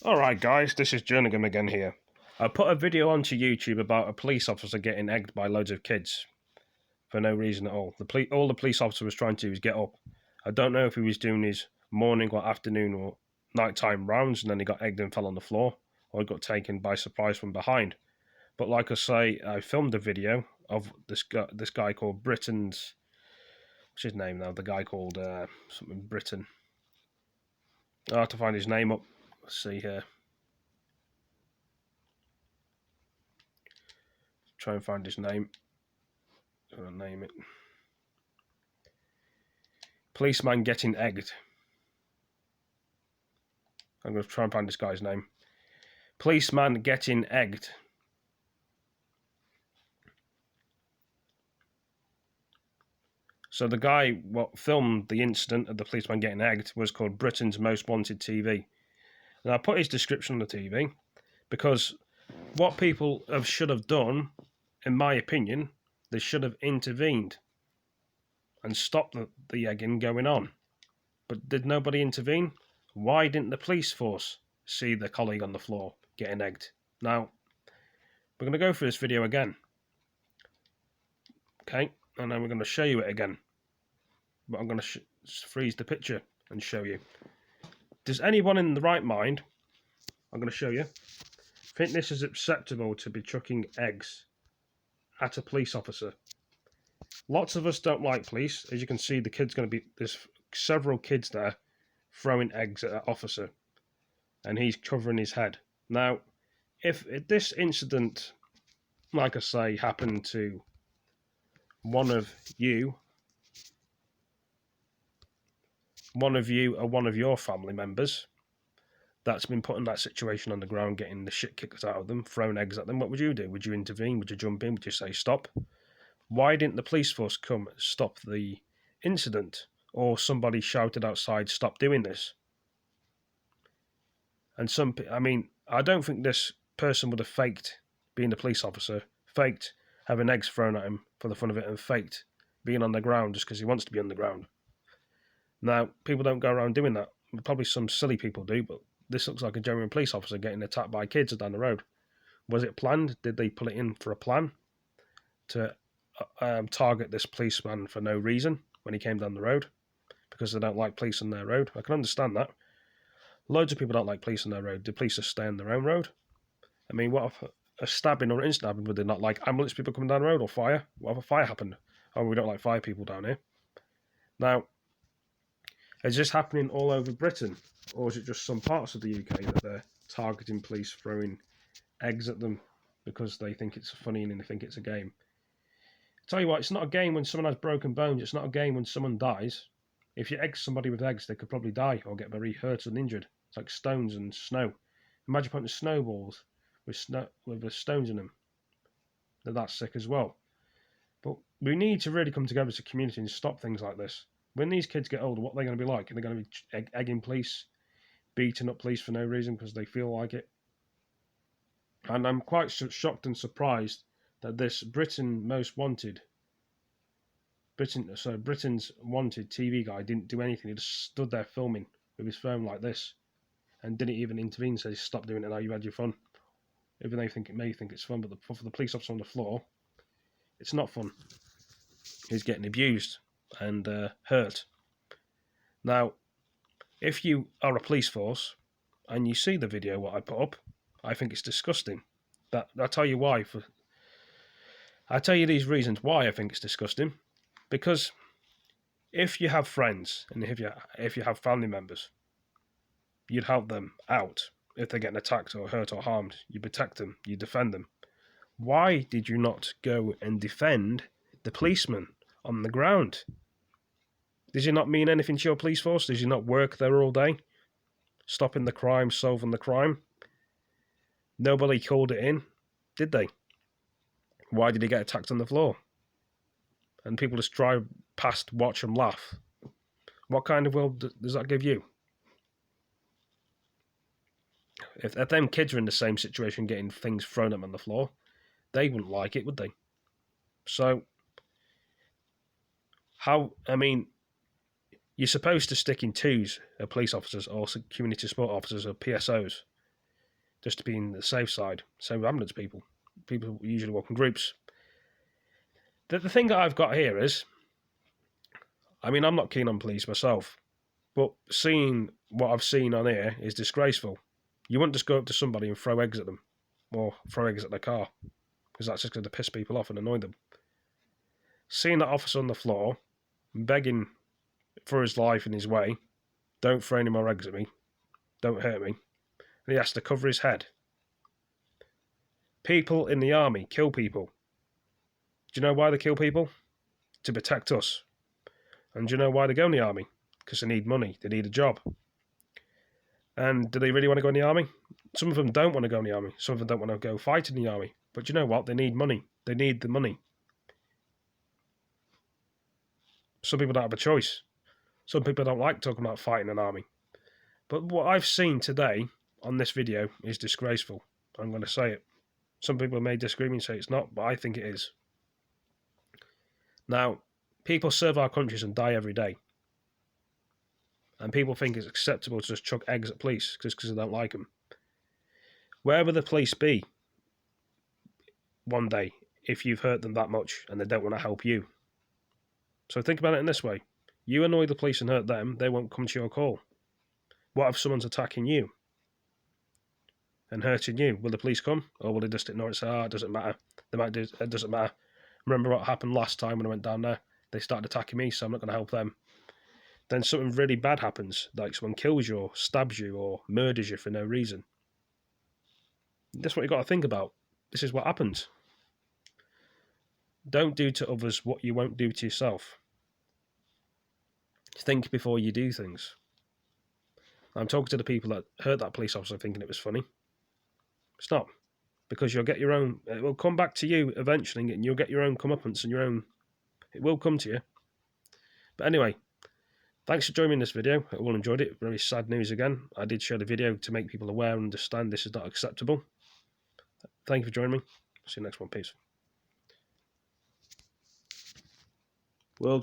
Alright guys, this is jerninhgam again here. I put a video onto YouTube about a police officer getting egged by loads of kids for no reason at all. All the police officer was trying to do was get up. I don't know if he was doing his morning or afternoon or nighttime rounds and then he got egged and fell on the floor, or he got taken by surprise from behind. But like I say, I filmed a video of this guy called Britain's... What's his name now? The guy called something Britain. I have to find his name up. Let's see here. Try and find his name. I'll name it. Policeman getting egged. I'm going to try and find this guy's name. Policeman getting egged. So the guy what filmed the incident of the policeman getting egged was called Britain's Most Wanted TV. And I put his description on the TV because what people should have done, in my opinion, they should have intervened and stopped the egging going on. But did nobody intervene? Why didn't the police force see the colleague on the floor getting egged? Now, we're going to go through this video again. Okay, and then we're going to show you it again. But I'm going to freeze the picture and show you. Does anyone in the right mind, I'm going to show you, think this is acceptable to be chucking eggs at a police officer? Lots of us don't like police. As you can see, there's several kids there throwing eggs at an officer, and he's covering his head. Now, if this incident, like I say, happened to one of you or one of your family members that's been put in that situation on the ground, getting the shit kicked out of them, throwing eggs at them, what would you do? Would you intervene? Would you jump in? Would you say stop? Why didn't the police force come stop the incident? Or somebody shouted outside, stop doing this? And I don't think this person would have faked being a police officer, faked having eggs thrown at him for the fun of it, and faked being on the ground just because he wants to be on the ground. Now, people don't go around doing that. Probably some silly people do, but this looks like a genuine police officer getting attacked by kids down the road. Was it planned? Did they put it in for a plan to target this policeman for no reason when he came down the road? Because they don't like police on their road? I can understand that. Loads of people don't like police on their road. Do police just stay on their own road? I mean, what if a stabbing or an incident happened? Would they not like ambulance people coming down the road, or fire? What if a fire happened? Oh, we don't like fire people down here. Now, is this happening all over Britain? Or is it just some parts of the UK that they're targeting police, throwing eggs at them because they think it's funny and they think it's a game? Tell you what, it's not a game when someone has broken bones. It's not a game when someone dies. If you egg somebody with eggs, they could probably die or get very hurt and injured. It's like stones and snow. Imagine putting snowballs with stones in them. That's sick as well. But we need to really come together as a community and stop things like this. When these kids get older, what are they going to be like? Are they going to be egging police, beating up police for no reason because they feel like it? And I'm quite shocked and surprised that this Britain's Wanted TV guy didn't do anything. He just stood there filming with his phone like this and didn't even intervene. Says, stop doing it now, you had your fun. Even though it may think it's fun, but for the police officer on the floor, it's not fun. He's getting abused and hurt. Now, if you are a police force and you see the video what I put up, I think it's disgusting. I'll tell you why. I'll tell you these reasons why I think it's disgusting. Because if you have friends and if you have family members, you'd help them out if they're getting attacked or hurt or harmed. You protect them, you defend them. Why did you not go and defend the policeman on the ground? Does it not mean anything to your police force? Does you not work there all day, stopping the crime, solving the crime? Nobody called it in, did they? Why did he get attacked on the floor? And people just drive past, watch and laugh. What kind of world does that give you? If them kids are in the same situation getting things thrown at them on the floor, they wouldn't like it, would they? So, you're supposed to stick in twos, police officers or community support officers or PSOs. just to be in the safe side. Same with ambulance people. People usually walk in groups. The thing that I've got here is, I mean, I'm not keen on police myself, but seeing what I've seen on here is disgraceful. You wouldn't just go up to somebody and throw eggs at them, or throw eggs at their car, because that's just going to piss people off and annoy them. Seeing that officer on the floor, begging for his life and his way, don't throw any more eggs at me, don't hurt me, and he has to cover his head. People in the army kill people. Do you know why they kill people? To protect us. And do you know why they go in the army? Because they need money, they need a job. And do they really want to go in the army? Some of them don't want to go in the army. Some of them don't want to go fight in the army. But you know what? They need money. They need the money. Some people don't have a choice. Some people don't like talking about fighting an army. But what I've seen today on this video is disgraceful. I'm going to say it. Some people may disagree with me and say it's not, but I think it is. Now, people serve our countries and die every day. And people think it's acceptable to just chuck eggs at police just because they don't like them. Where will the police be one day if you've hurt them that much and they don't want to help you? So think about it in this way. You annoy the police and hurt them, they won't come to your call. What if someone's attacking you and hurting you? Will the police come? Or will they just ignore it and say, it doesn't matter. They might do, it doesn't matter. Remember what happened last time when I went down there? They started attacking me, so I'm not going to help them. Then something really bad happens, like someone kills you or stabs you or murders you for no reason. That's what you've got to think about. This is what happens. Don't do to others what you won't do to yourself. Think before you do things. I'm talking to the people that hurt that police officer thinking it was funny. It's not. Because you'll get your own... It will come back to you eventually and you'll get your own comeuppance and your own... It will come to you. But anyway, thanks for joining me in this video. I all enjoyed it. Very sad news again. I did share the video to make people aware and understand this is not acceptable. Thank you for joining me. See you next one. Peace. World's